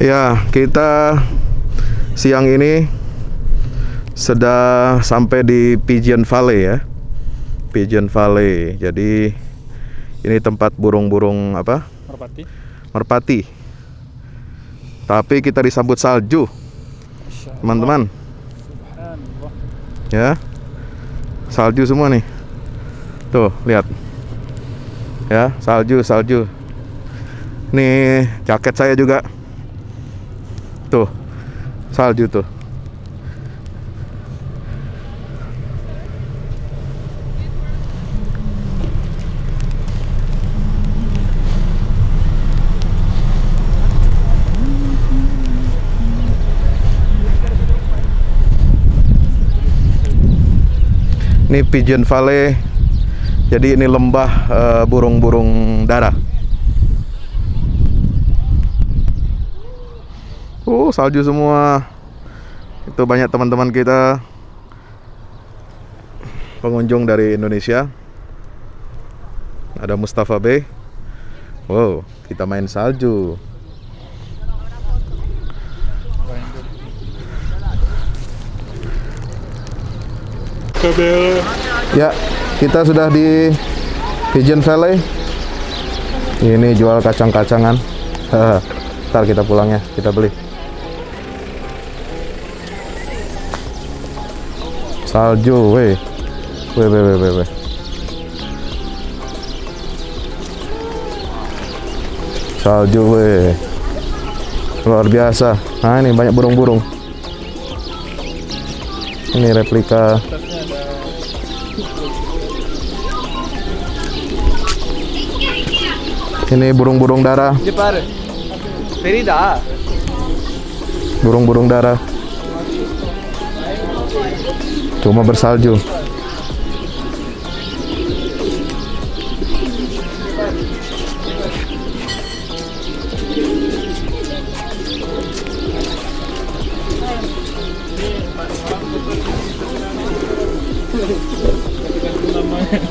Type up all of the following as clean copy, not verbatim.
Ya, kita siang ini sudah sampai di Pigeon Valley ya. Pigeon Valley. Jadi ini tempat burung-burung apa? Merpati. Merpati. Tapi kita disambut salju, teman-teman. Ya, salju semua nih. Tuh, lihat. Ya, salju. Nih jaket saya juga. Tuh, salju tuh. Ini Pigeon Valley. Jadi ini lembah burung-burung dara. Salju semua. Itu banyak teman-teman kita pengunjung dari Indonesia. Ada Mustafa Bey. Wow, kita main salju. Ya, kita sudah di Pigeon Valley. Ini jual kacang-kacangan. Ntar kita pulangnya, kita beli. Salju, weh. Salju, weh. Luar biasa. Nah, ini banyak burung-burung. Ini replika. Ini burung-burung dara. Burung-burung dara. Cuma bersalju.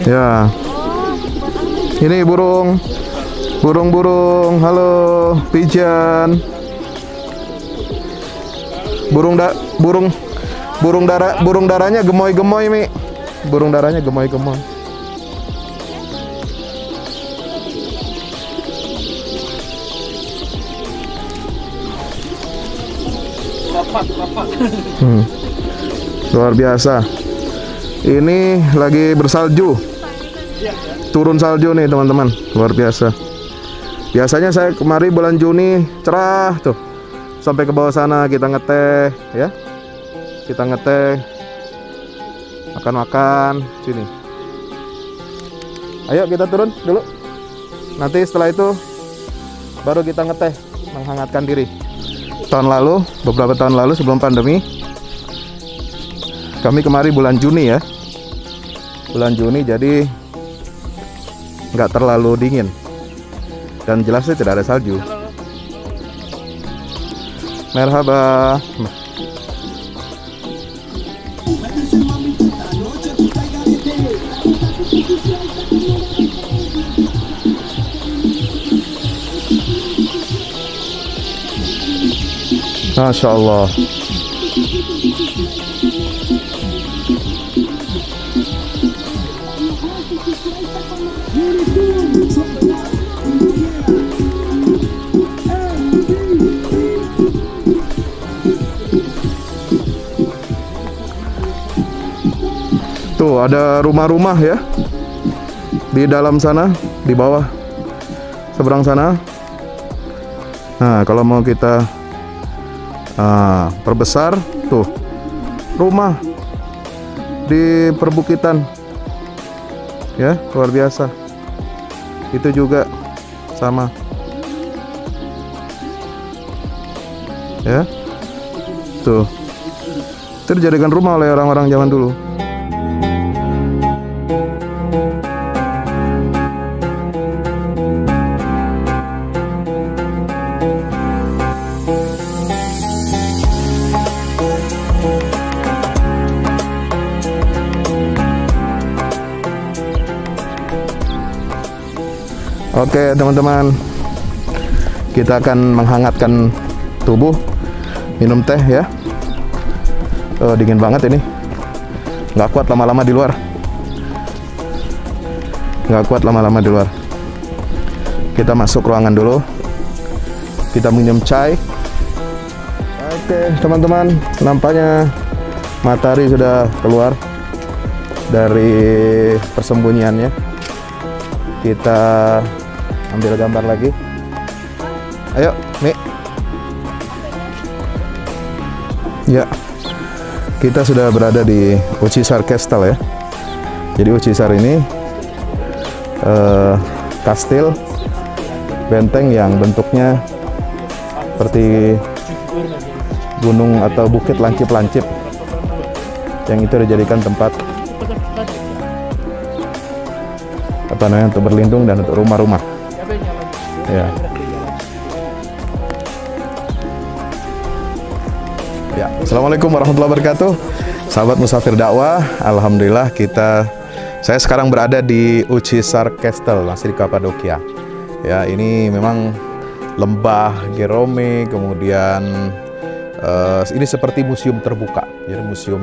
Ya. Ini burung. Burung-burung, halo, pigeon. Burung darahnya gemoy-gemoy, Mi. Burung darahnya gemoy-gemoy. Luar biasa. Ini lagi bersalju. Turun salju nih, teman-teman. Luar biasa. Biasanya saya kemari bulan Juni cerah tuh. Sampai ke bawah sana kita ngeteh ya. Kita ngeteh. Makan-makan sini. Ayo kita turun dulu. Nanti setelah itu baru kita ngeteh, menghangatkan diri. Beberapa tahun lalu sebelum pandemi, kami kemari bulan Juni ya. Bulan Juni, jadi nggak terlalu dingin. Dan jelasnya tidak ada salju. Merhaba. Masya Allah. Tuh ada rumah-rumah ya di dalam sana, di bawah seberang sana. Nah, kalau mau kita perbesar, tuh rumah di perbukitan ya, luar biasa. Itu juga sama ya, tuh itu dijadikan rumah oleh orang-orang zaman dulu. Oke teman-teman, kita akan menghangatkan tubuh. Minum teh ya. Dingin banget ini. Nggak kuat lama-lama di luar. Nggak kuat lama-lama di luar. Kita masuk ruangan dulu. Kita minum chai. Oke, teman-teman, nampaknya matahari sudah keluar dari persembunyiannya. Kita ambil gambar lagi. Ayo, Mi. Ya, kita sudah berada di Uchisaar Castle ya. Jadi Uchisaar ini kastil benteng yang bentuknya seperti gunung atau bukit lancip-lancip, yang itu dijadikan tempat apa namanya, untuk berlindung dan untuk rumah-rumah. Ya. Ya, Assalamualaikum warahmatullahi wabarakatuh. Sahabat Musafir Dakwah, alhamdulillah saya sekarang berada di Uchisaar Castle, masih di Kapadokia. Ya, ini memang lembah Gerome, kemudian ini seperti museum terbuka. Jadi museum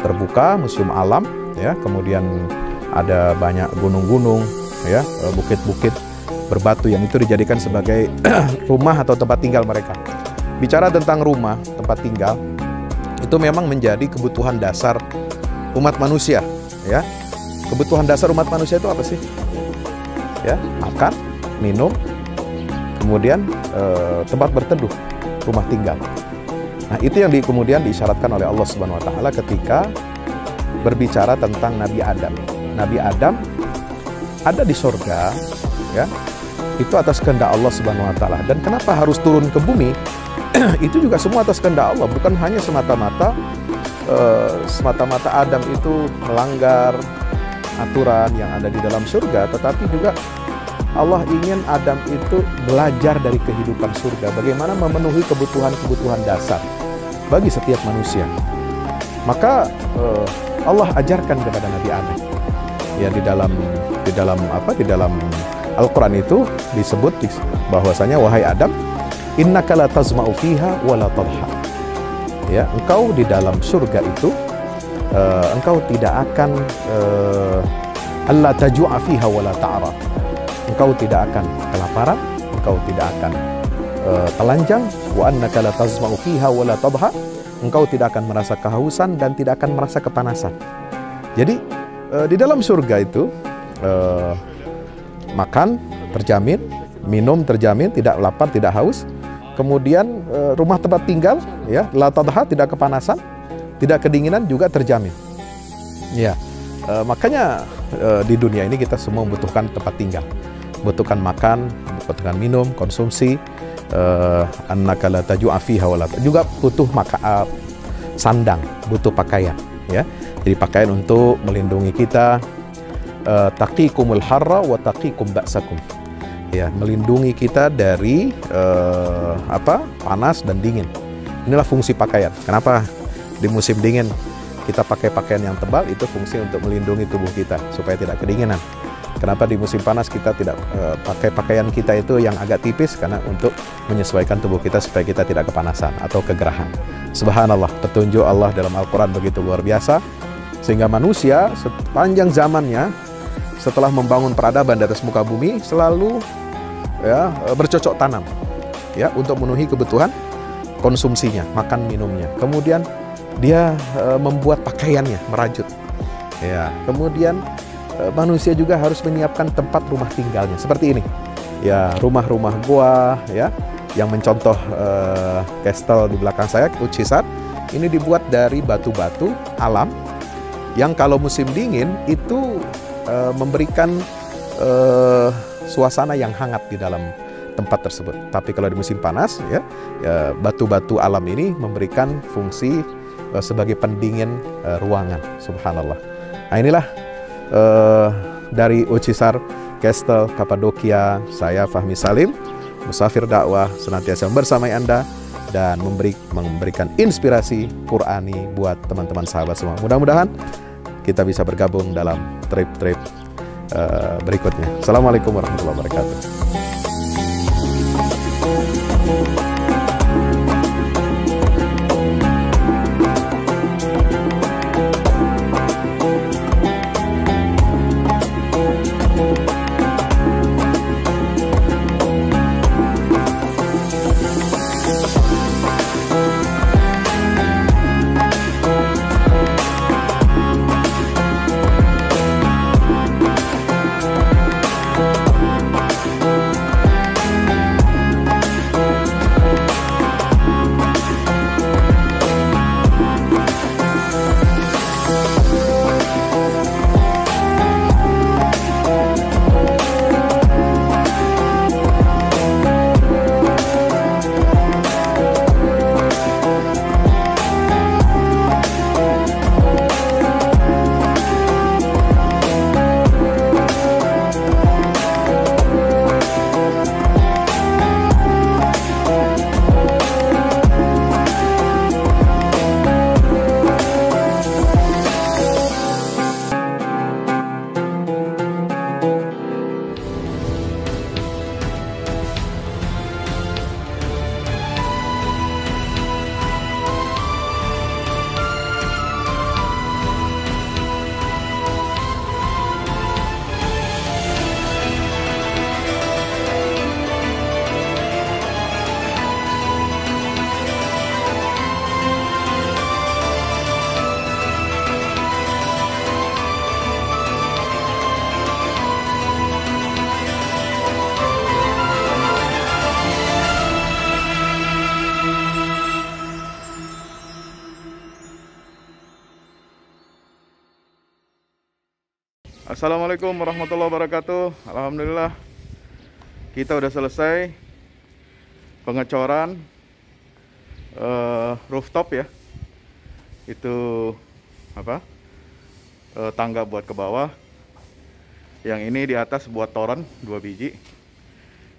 terbuka, museum alam, ya. Kemudian ada banyak gunung-gunung, ya, bukit-bukit berbatu yang itu dijadikan sebagai rumah atau tempat tinggal mereka. Bicara tentang rumah, tempat tinggal, itu memang menjadi kebutuhan dasar umat manusia, ya. Kebutuhan dasar umat manusia itu apa sih? Ya, makan, minum, kemudian tempat berteduh, rumah tinggal. Nah, itu yang kemudian diisyaratkan oleh Allah Subhanahu wa taala ketika berbicara tentang Nabi Adam. Nabi Adam ada di surga, ya. Itu atas kehendak Allah Subhanahu wa taala. Dan kenapa harus turun ke bumi? Itu juga semua atas kehendak Allah, bukan hanya semata-mata Adam itu melanggar aturan yang ada di dalam surga, tetapi juga Allah ingin Adam itu belajar dari kehidupan surga, bagaimana memenuhi kebutuhan-kebutuhan dasar bagi setiap manusia. Maka Allah ajarkan kepada Nabi Adam. Ya, di dalam Al-Qur'an itu disebut bahwasanya, wahai Adam, innaka la tazma'u fiha wa la tadha. Ya, engkau di dalam surga itu engkau tidak akan alla taju'a fiha wa la ta'ra. Engkau tidak akan kelaparan, engkau tidak akan telanjang, wa annaka la tazma'u fiha wa la tadha. Engkau tidak akan merasa kehausan dan tidak akan merasa kepanasan. Jadi di dalam surga itu makan terjamin, minum terjamin, tidak lapar, tidak haus. Kemudian rumah tempat tinggal, ya, la tadha, tidak kepanasan, tidak kedinginan juga terjamin. Ya, makanya di dunia ini kita semua membutuhkan tempat tinggal, membutuhkan makan, membutuhkan minum, konsumsi. Annaka la taju'a fiha wa la, juga butuh sandang, butuh pakaian, ya. Jadi pakaian untuk melindungi kita, taqikumul harra wa taqikum ba'sakum. Ya, melindungi kita dari panas dan dingin. Inilah fungsi pakaian. Kenapa di musim dingin kita pakai pakaian yang tebal? Itu fungsi untuk melindungi tubuh kita supaya tidak kedinginan. Kenapa di musim panas kita tidak pakai pakaian kita itu yang agak tipis? Karena untuk menyesuaikan tubuh kita supaya kita tidak kepanasan atau kegerahan. Subhanallah, petunjuk Allah dalam Al-Quran begitu luar biasa, sehingga manusia sepanjang zamannya setelah membangun peradaban di atas muka bumi selalu, ya, bercocok tanam, ya, untuk memenuhi kebutuhan konsumsinya, makan minumnya. Kemudian dia membuat pakaiannya, merajut, ya. Kemudian manusia juga harus menyiapkan tempat rumah tinggalnya seperti ini, ya, rumah-rumah gua, ya, yang mencontoh castle di belakang saya, Uchisaar. Ini dibuat dari batu-batu alam yang kalau musim dingin itu memberikan suasana yang hangat di dalam tempat tersebut. Tapi kalau di musim panas, ya, batu-batu alam ini memberikan fungsi sebagai pendingin ruangan. Subhanallah. Nah, inilah dari Uchisaar Castle Kapadokia, saya Fahmi Salim, Musafir Dakwah, senantiasa bersamai Anda dan memberikan inspirasi Qur'ani buat teman-teman sahabat semua. Mudah-mudahan kita bisa bergabung dalam trip-trip berikutnya. Assalamualaikum warahmatullahi wabarakatuh. Assalamualaikum warahmatullahi wabarakatuh. Alhamdulillah kita udah selesai pengecoran rooftop ya. Itu apa? Tangga buat ke bawah. Yang ini di atas buat toren 2 biji.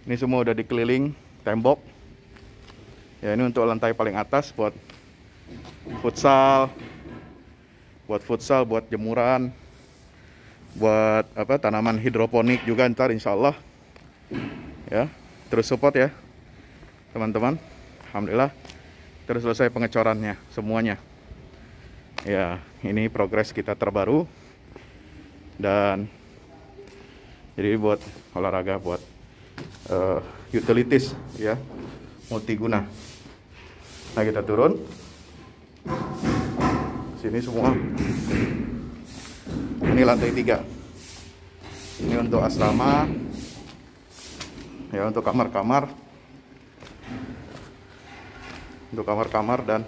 Ini semua udah dikeliling tembok. Ya, ini untuk lantai paling atas buat futsal, buat jemuran, buat apa, tanaman hidroponik juga ntar insya Allah. Ya, terus support ya teman-teman. Alhamdulillah terus selesai pengecorannya semuanya. Ya, ini progres kita terbaru. Dan jadi buat olahraga, buat utilities ya, multiguna. Nah, kita turun sini semua. Ini lantai 3. Ini untuk asrama ya, untuk kamar-kamar, dan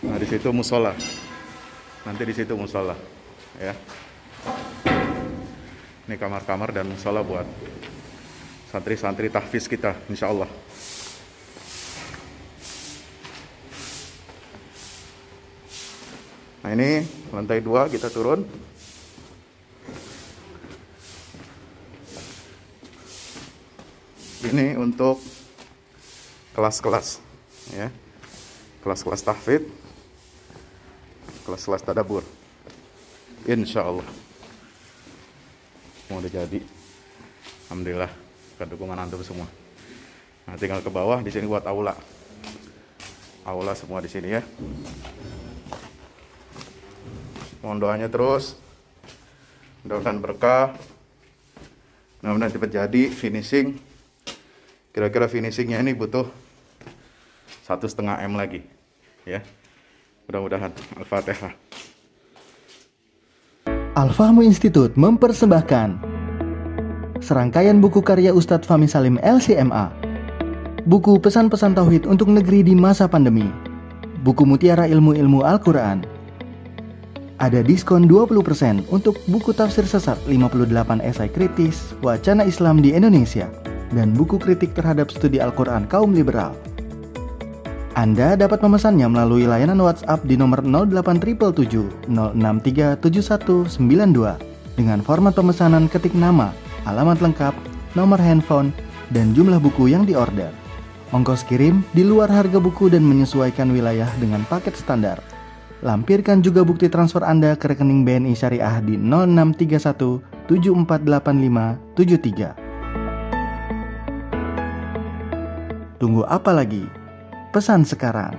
nah di situ musola. Nanti di situ musola ya. Ini kamar-kamar dan musola buat santri-santri tahfiz kita insya Allah. Nah, ini lantai 2 kita turun. Ini untuk kelas-kelas ya. Kelas-kelas tahfidz, kelas-kelas tadabbur. Insya Allah mau udah jadi. Alhamdulillah dengan dukungan antum semua. Nah, tinggal ke bawah di sini buat aula. Aula semua di sini ya. Mohon doanya terus, mudah-mudahan berkah, mudah-mudahan cepat jadi finishing. Kira-kira finishingnya ini butuh 1,5 M lagi ya, mudah-mudahan. Al-Fatihah. Al-Fahmu Institute mempersembahkan serangkaian buku karya Ustadz Fahmi Salim LCMA, buku pesan-pesan tauhid untuk negeri di masa pandemi, buku mutiara ilmu-ilmu Al-Quran. Ada diskon 20% untuk buku tafsir sesat 58 esai kritis wacana Islam di Indonesia dan buku kritik terhadap studi Al-Quran kaum liberal. Anda dapat memesannya melalui layanan WhatsApp di nomor 08777 0637192 dengan format pemesanan ketik nama, alamat lengkap, nomor handphone, dan jumlah buku yang diorder. Ongkos kirim di luar harga buku dan menyesuaikan wilayah dengan paket standar. Lampirkan juga bukti transfer Anda ke rekening BNI Syariah di 0631 748573. Tunggu apa lagi? Pesan sekarang.